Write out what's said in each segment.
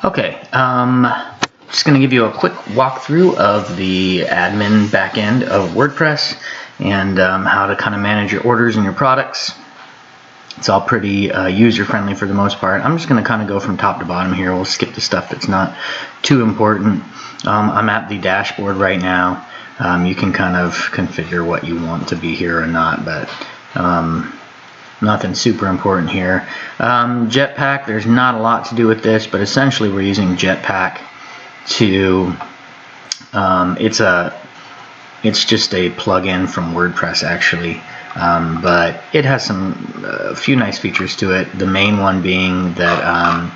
Okay, just going to give you a quick walkthrough of the admin backend of WordPress and how to kind of manage your orders and your products. It's all pretty user-friendly for the most part. I'm just going to kind of go from top to bottom here. We'll skip the stuff that's not too important. I'm at the dashboard right now. You can kind of configure what you want to be here or not, but nothing super important here. Jetpack, there's not a lot to do with this, but essentially we're using Jetpack to, it's just a plugin from WordPress actually, but it has a few nice features to it. The main one being that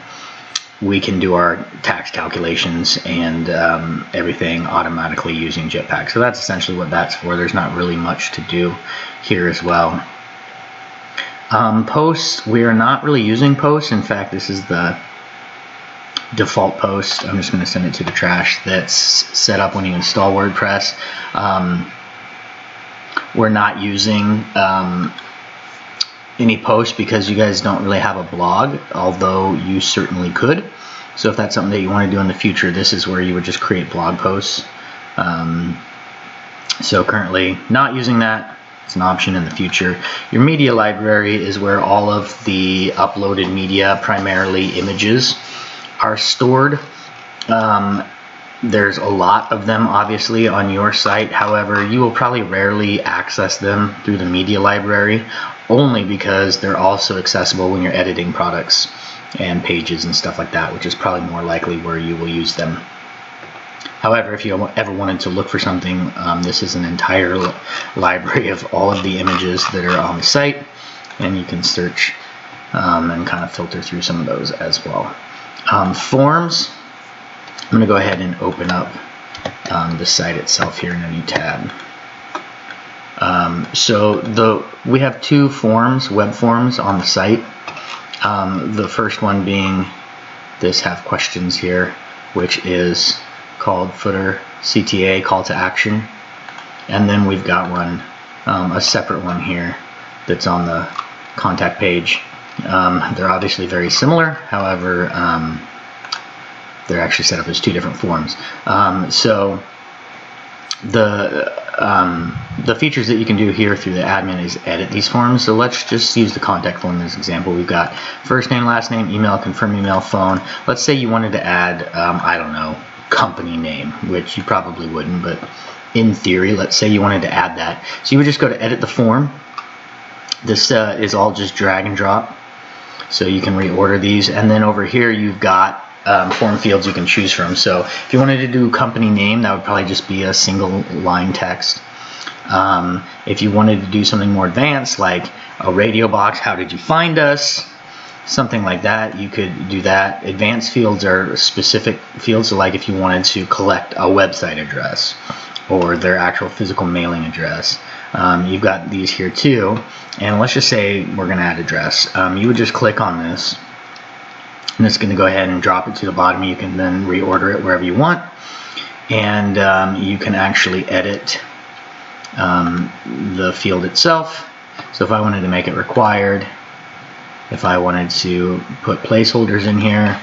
we can do our tax calculations and everything automatically using Jetpack. So that's essentially what that's for. There's not really much to do here as well. Posts, we are not really using posts. In fact, this is the default post. I'm just going to send it to the trash that's set up when you install WordPress. We're not using any posts because you guys don't really have a blog, although you certainly could. So if that's something that you want to do in the future, this is where you would just create blog posts. So currently not using that. It's an option in the future. Your media library is where all of the uploaded media, primarily images, are stored. There's a lot of them obviously on your site. However, you will probably rarely access them through the media library, only because they're also accessible when you're editing products and pages and stuff like that, which is probably more likely where you will use them. However, if you ever wanted to look for something, this is an entire library of all of the images that are on the site, and you can search and kind of filter through some of those as well. Forms, I'm going to go ahead and open up the site itself here in a new tab. We have two forms, web forms on the site. The first one being this have questions here, which is called footer CTA, call to action, and then we've got one, a separate one here that's on the contact page. They're obviously very similar, however they're actually set up as two different forms. So the features that you can do here through the admin is edit these forms. So let's just use the contact form as an example. We've got first name, last name, email, confirm email, phone. Let's say you wanted to add, I don't know, company name, which you probably wouldn't, but in theory, let's say you wanted to add that. So you would just go to edit the form. This is all just drag and drop, so you can reorder these. And then over here you've got form fields you can choose from. So if you wanted to do company name, that would probably just be a single line text. If you wanted to do something more advanced, like a radio box, how did you find us? Something like that, you could do that. Advanced fields are specific fields, so like if you wanted to collect a website address or their actual physical mailing address. You've got these here too, and let's just say we're going to add address. You would just click on this, and it's going to go ahead and drop it to the bottom. You can then reorder it wherever you want, and you can actually edit the field itself. So if I wanted to make it required, if I wanted to put placeholders in here,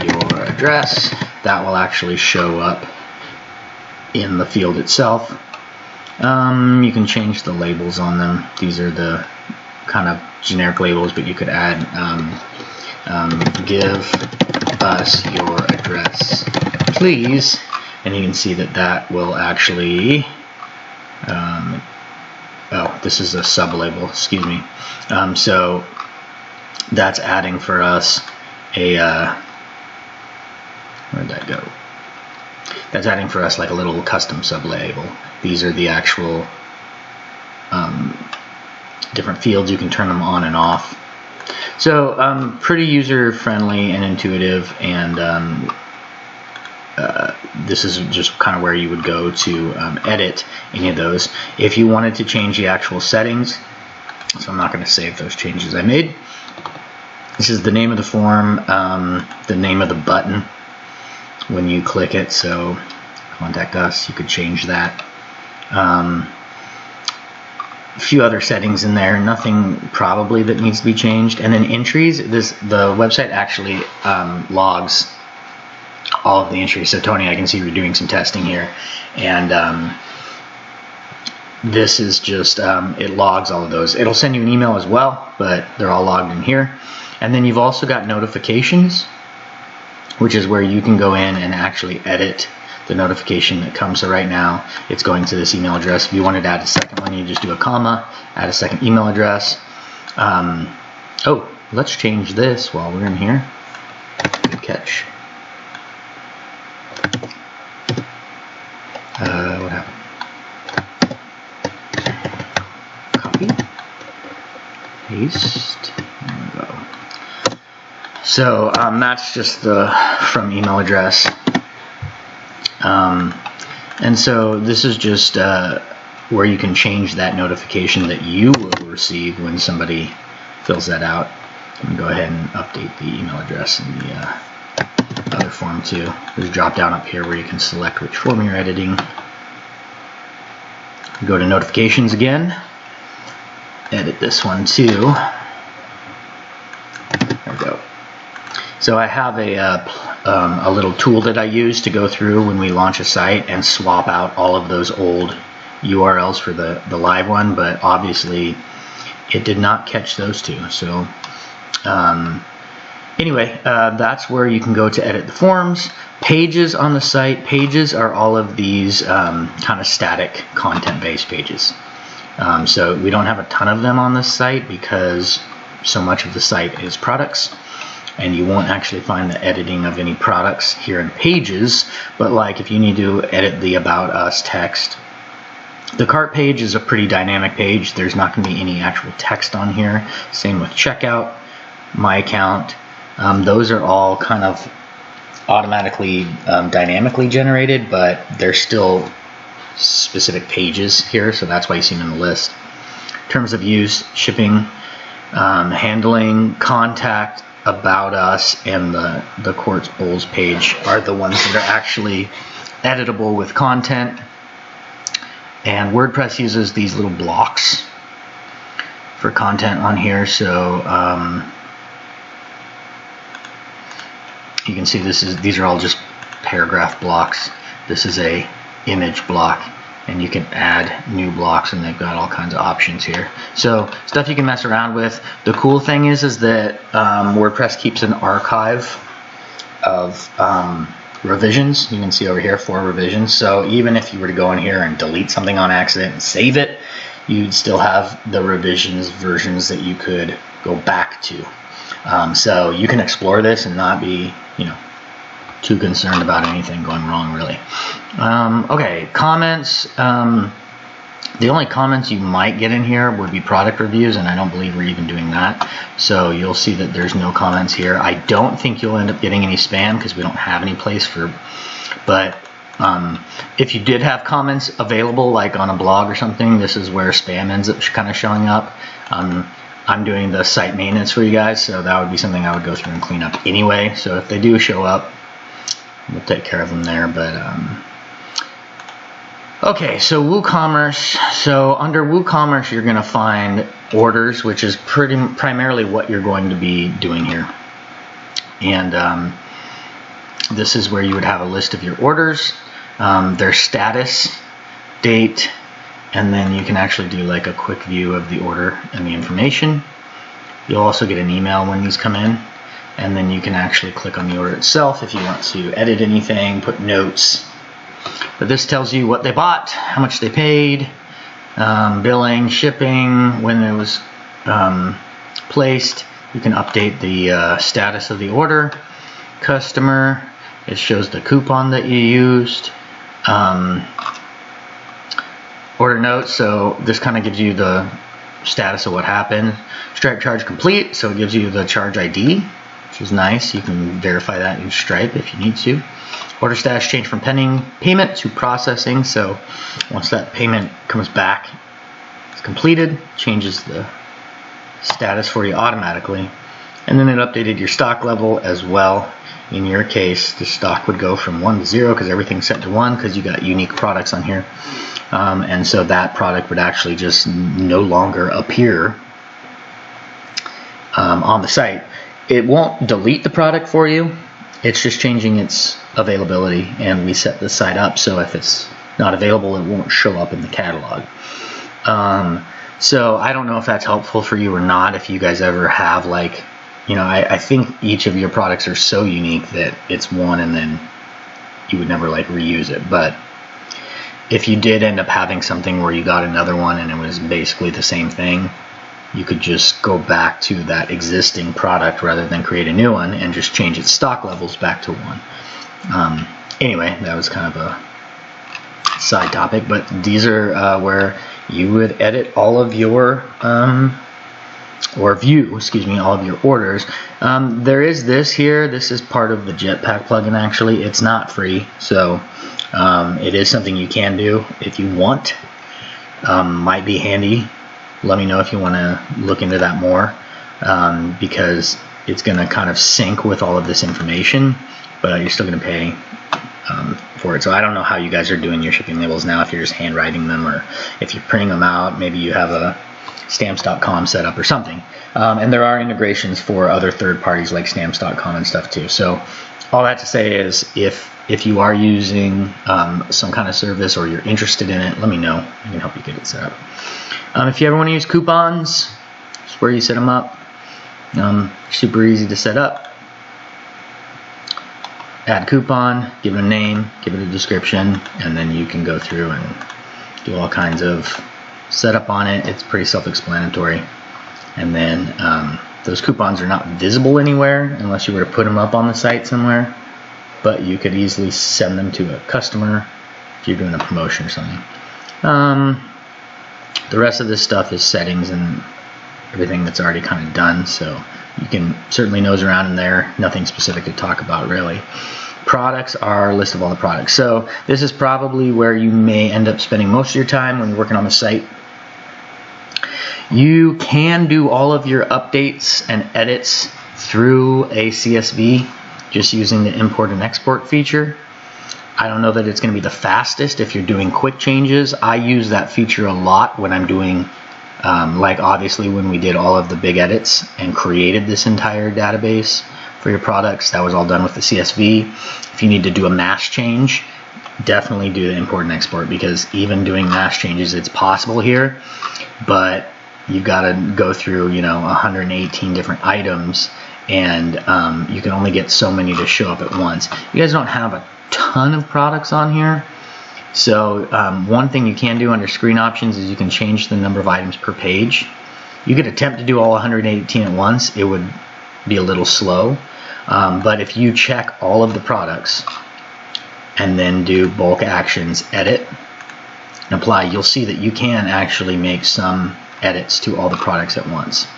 your address, that will actually show up in the field itself. You can change the labels on them. These are the kind of generic labels, but you could add give us your address, please, and you can see that that will actually oh, this is a sub-label, excuse me. So that's adding for us a, where'd that go? That's adding for us like a little custom sub-label. These are the actual different fields. You can turn them on and off. So pretty user-friendly and intuitive, and this is just kind of where you would go to edit any of those. If you wanted to change the actual settings, so I'm not going to save those changes I made. This is the name of the form, the name of the button when you click it, so contact us, you could change that. a few other settings in there, nothing probably that needs to be changed. And then entries, the website actually logs all of the entries. So Tony, I can see you're doing some testing here, and this is just, it logs all of those. It'll send you an email as well, but they're all logged in here. And then you've also got notifications, which is where you can go in and actually edit the notification that comes. So right now it's going to this email address. If you wanted to add a second one, you just do a comma, add a second email address. Oh, let's change this while we're in here. Good catch. What happened? Copy, paste, there we go. So that's just the from email address. And so this is just where you can change that notification that you will receive when somebody fills that out. I'm going to go ahead and update the email address in the other form too. There's a drop down up here where you can select which form you're editing. Go to notifications again, edit this one too. There we go. So I have a little tool that I use to go through when we launch a site and swap out all of those old URLs for the live one, but obviously it did not catch those two. So anyway, that's where you can go to edit the forms. Pages on the site. Pages are all of these kind of static content-based pages. So we don't have a ton of them on this site because so much of the site is products, and you won't actually find the editing of any products here in pages. But like if you need to edit the About Us text, the cart page is a pretty dynamic page. There's not going to be any actual text on here. Same with checkout, my account. Those are all kind of automatically dynamically generated, but they're still specific pages here, so that's why you see them in the list. Terms of use, shipping, handling, contact, About Us, and the Quartz Bowls page are the ones that are actually editable with content. And WordPress uses these little blocks for content on here, so you can see these are all just paragraph blocks. This is a image block, and you can add new blocks, and they've got all kinds of options here. So stuff you can mess around with. The cool thing is that WordPress keeps an archive of revisions. You can see over here 4 revisions. So even if you were to go in here and delete something on accident and save it, you'd still have the revisions versions that you could go back to. So you can explore this and not be, too concerned about anything going wrong, really. Okay, comments. The only comments you might get in here would be product reviews, and I don't believe we're even doing that. So you'll see that there's no comments here. I don't think you'll end up getting any spam because we don't have any place for, but if you did have comments available, like on a blog or something, this is where spam ends up kind of showing up. I'm doing the site maintenance for you guys, so that would be something I would go through and clean up anyway. So if they do show up, we'll take care of them there. But okay, so WooCommerce. So under WooCommerce, you're going to find orders, which is primarily what you're going to be doing here. And this is where you would have a list of your orders, their status, date, and then you can actually do like a quick view of the order and the information. You'll also get an email when these come in, and then you can actually click on the order itself if you want to edit anything, put notes. But this tells you what they bought, how much they paid, billing, shipping, when it was placed. You can update the status of the order, customer. It shows the coupon that you used. Order notes, so this kind of gives you the status of what happened. Stripe charge complete, so it gives you the charge ID, which is nice. You can verify that in Stripe if you need to. Order status changed from pending payment to processing, so once that payment comes back, it's completed, changes the status for you automatically. And then it updated your stock level as well. in your case, the stock would go from 1 to 0 because everything's set to 1 because you got unique products on here. And so that product would actually just no longer appear on the site. It won't delete the product for you. It's just changing its availability, and we set the site up so if it's not available, it won't show up in the catalog. So I don't know if that's helpful for you or not. If you guys ever have, like, you know, I think each of your products are so unique that it's one and then you would never like reuse it. But if you did end up having something where you got another one and it was basically the same thing, you could just go back to that existing product rather than create a new one and just change its stock levels back to 1. Anyway, that was kind of a side topic, but these are where you would edit all of your or view, excuse me, all of your orders. There is this here. This is part of the Jetpack plugin. Actually, it's not free, so it is something you can do if you want. Might be handy. Let me know if you want to look into that more, because it's going to kind of sync with all of this information, but you're still going to pay for it. So I don't know how you guys are doing your shipping labels now, if you're just handwriting them or if you're printing them out. Maybe you have a stamps.com set up or something. And there are integrations for other third parties like stamps.com and stuff too. So all that to say is, if you are using some kind of service or you're interested in it, let me know. I can help you get it set up. If you ever want to use coupons, it's where you set them up. Super easy to set up. Add coupon, give it a name, give it a description, and then you can go through and do all kinds of setup on it. It's pretty self-explanatory. And then those coupons are not visible anywhere unless you were to put them up on the site somewhere, but you could easily send them to a customer if you're doing a promotion or something. The rest of this stuff is settings and everything that's already kind of done, so you can certainly nose around in there. Nothing specific to talk about really. Products are a list of all the products. So this is probably where you may end up spending most of your time when you're working on the site. You can do all of your updates and edits through a CSV just using the import and export feature. I don't know that it's going to be the fastest if you're doing quick changes. I use that feature a lot when I'm doing like obviously when we did all of the big edits and created this entire database for your products, that was all done with the CSV. If you need to do a mass change, definitely do the import and export, because even doing mass changes, it's possible here, but you've got to go through, you know, 118 different items, and you can only get so many to show up at once. You guys don't have a ton of products on here. So one thing you can do under screen options is you can change the number of items per page. You could attempt to do all 118 at once. It would be a little slow. But if you check all of the products and then do bulk actions, edit, and apply, you'll see that you can actually make some edits to all the products at once.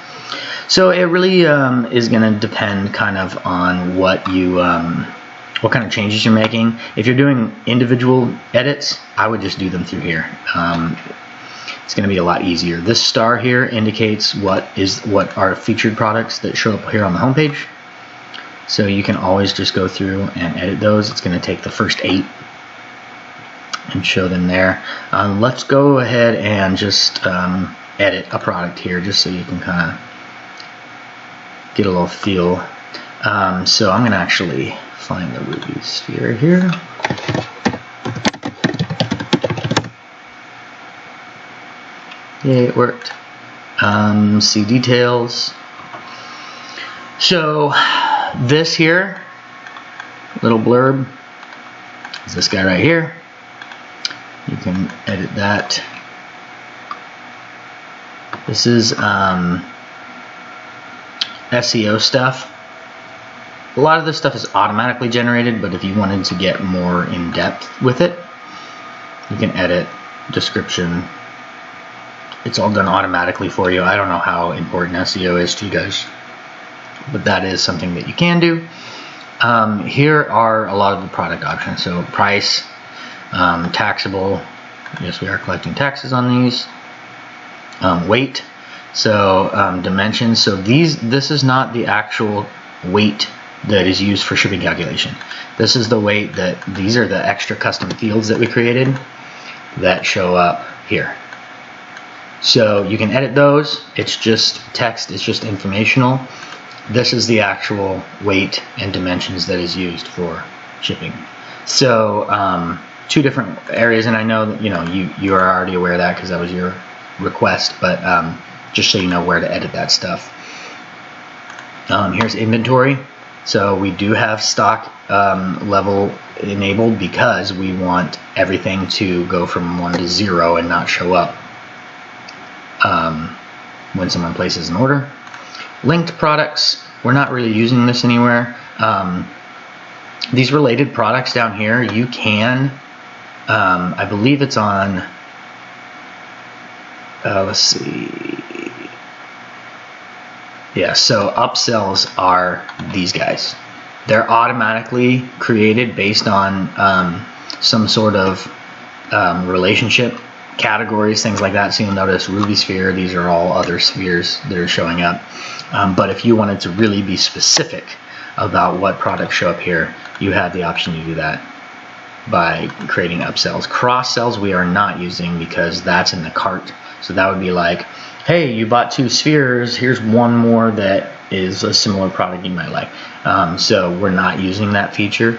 So it really is going to depend kind of on what you what kind of changes you're making. If you're doing individual edits, I would just do them through here. It's going to be a lot easier. This star here indicates what are featured products that show up here on the homepage. So you can always just go through and edit those. It's going to take the first 8 and show them there. Let's go ahead and just edit a product here just so you can kind of get a little feel. So I'm going to actually find the Ruby sphere here. Yay, it worked. See details. So this here, little blurb, is this guy right here. You can edit that. This is SEO stuff. A lot of this stuff is automatically generated, but if you wanted to get more in depth with it, you can edit, description. It's all done automatically for you. I don't know how important SEO is to you guys, but that is something that you can do. Here are a lot of the product options. So price, taxable. Yes, we are collecting taxes on these. Weight. So dimensions. So this is not the actual weight that is used for shipping calculation. This is the weight that, these are the extra custom fields that we created that show up here. So you can edit those. It's just text, it's just informational. This is the actual weight and dimensions that is used for shipping. So two different areas, and I know that you are already aware of that because that was your request, but just so you know where to edit that stuff. Here's inventory. So we do have stock level enabled because we want everything to go from 1 to 0 and not show up when someone places an order. Linked products, we're not really using this anywhere. These related products down here, you can, I believe it's on, let's see. Yeah, so upsells are these guys. They're automatically created based on some sort of relationship categories, things like that. So you'll notice Ruby sphere, these are all other spheres that are showing up. But if you wanted to really be specific about what products show up here, you have the option to do that by creating upsells. Cross sells we are not using because that's in the cart. So that would be like, hey, you bought 2 spheres, here's one more that is a similar product you might like. So we're not using that feature.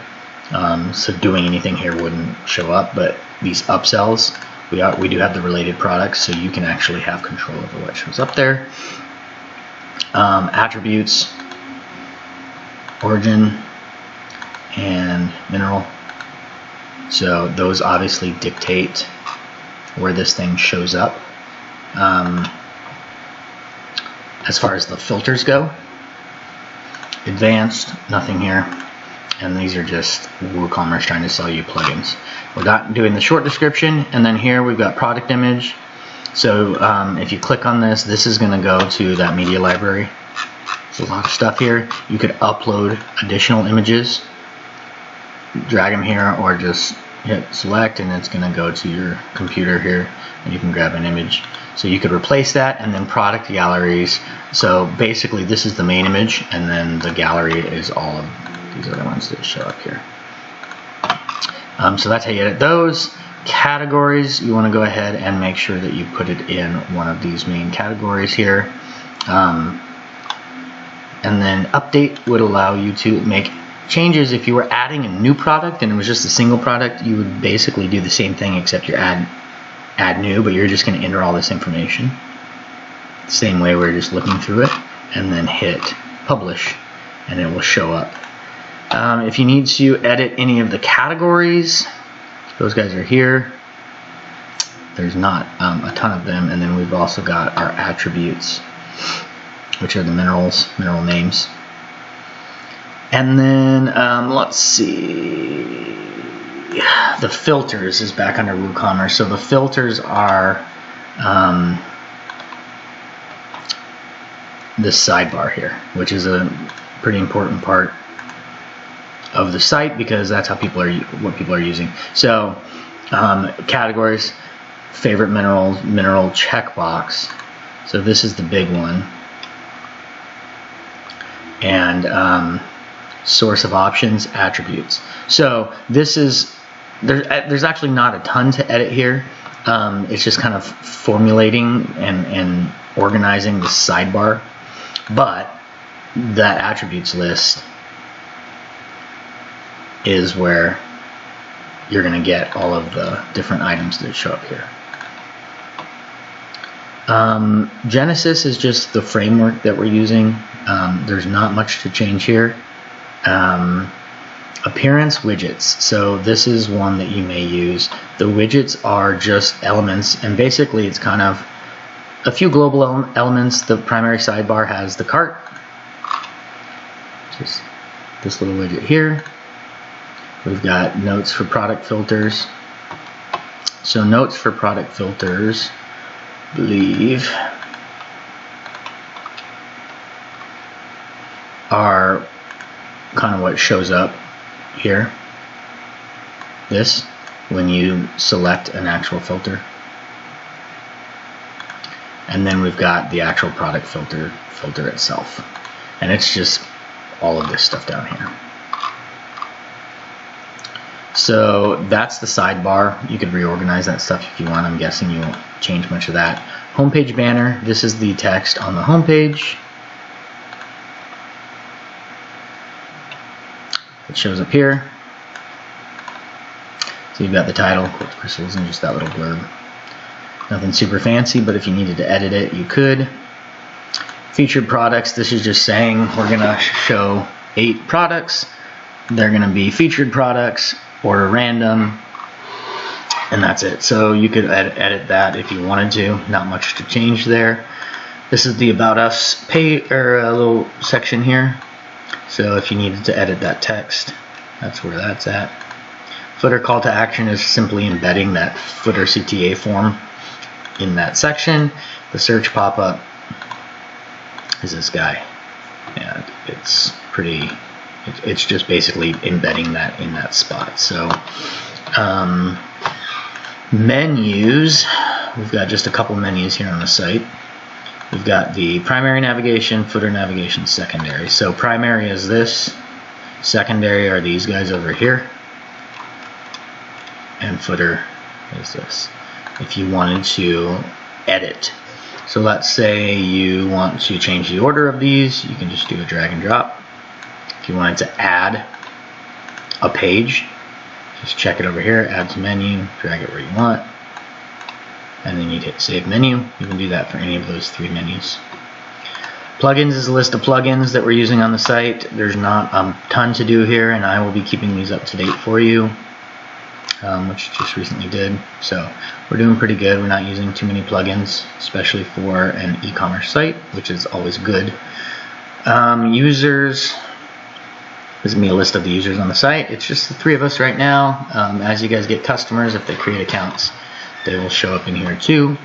So doing anything here wouldn't show up, but these upsells, we do have the related products, so you can actually have control over what shows up there. Attributes, origin, and mineral. So those obviously dictate where this thing shows up. As far as the filters go, advanced, nothing here. And these are just WooCommerce trying to sell you plugins. We're not doing the short description, and then here we've got product image. So if you click on this, this is going to go to that media library. There's a lot of stuff here. You could upload additional images, drag them here, or just hit select, and it's going to go to your computer here, and you can grab an image. So you could replace that, and then product galleries. So basically this is the main image, and then the gallery is all of these other ones that show up here. So that's how you edit those. Categories, you want to go ahead and make sure that you put it in one of these main categories here. And then update would allow you to make changes. If you were adding a new product and it was just a single product, you would basically do the same thing except you add new, but you're just going to enter all this information. Same way we're just looking through it, and then hit publish, and it will show up. If you need to edit any of the categories, those guys are here. There's not a ton of them, and then we've also got our attributes, which are the mineral names. And then let's see, the filters is back under WooCommerce. So the filters are this sidebar here, which is a pretty important part of the site because that's how what people are using. So categories, favorite mineral checkbox. So this is the big one. And source of options, attributes. So this is, there's actually not a ton to edit here. It's just kind of formulating and organizing the sidebar. But that attributes list is where you're going to get all of the different items that show up here. Genesis is just the framework that we're using. There's not much to change here. Appearance widgets. So this is one that you may use. The widgets are just elements, and basically it's kind of a few global elements. The primary sidebar has the cart, just this little widget here. We've got notes for product filters. So notes for product filters, I believe, are kind of what shows up here. This, when you select an actual filter. And then we've got the actual product filter itself. And it's just all of this stuff down here. So that's the sidebar. You could reorganize that stuff if you want. I'm guessing you won't change much of that. Homepage banner. This is the text on the homepage. It shows up here. So you've got the title, quartz crystals, and just that little blurb. Nothing super fancy, but if you needed to edit it, you could. Featured products. This is just saying we're going to show 8 products. They're going to be featured products, order random, and that's it. So you could edit that if you wanted to. Not much to change there. This is the About Us page, or a little section here. So if you needed to edit that text, that's where that's at. Footer call to action is simply embedding that footer CTA form in that section. The search pop-up is this guy, and it's pretty. It's just basically embedding that in that spot. So menus, we've got just a couple menus here on the site. We've got the primary navigation, footer navigation, secondary. So primary is this, secondary are these guys over here, and footer is this. If you wanted to edit, so let's say you want to change the order of these, you can just do a drag and drop. If you wanted to add a page, just check it over here, add to menu, drag it where you want, and then you'd hit save menu. You can do that for any of those 3 menus. Plugins is a list of plugins that we're using on the site. There's not a ton to do here, and I will be keeping these up to date for you, which just recently did. So we're doing pretty good. We're not using too many plugins, especially for an e-commerce site, which is always good. Users. This is going to be a list of the users on the site. It's just the 3 of us right now. As you guys get customers, if they create accounts, they will show up in here too.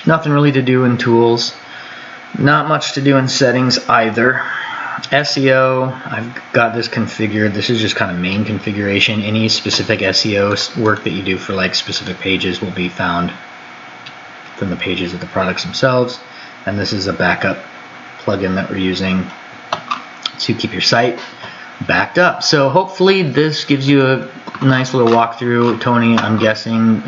Nothing really to do in tools. Not much to do in settings either. SEO, I've got this configured. This is just kind of main configuration. Any specific SEO work that you do for like specific pages will be found from the pages of the products themselves. And this is a backup plugin that we're using to keep your site backed up. So hopefully this gives you a nice little walkthrough. Tony, I'm guessing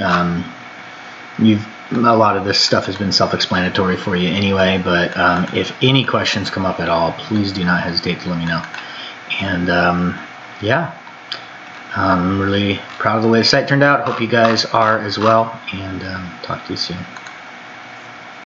a lot of this stuff has been self-explanatory for you anyway, but if any questions come up at all, please do not hesitate to let me know. And yeah, I'm really proud of the way the site turned out. Hope you guys are as well, and talk to you soon.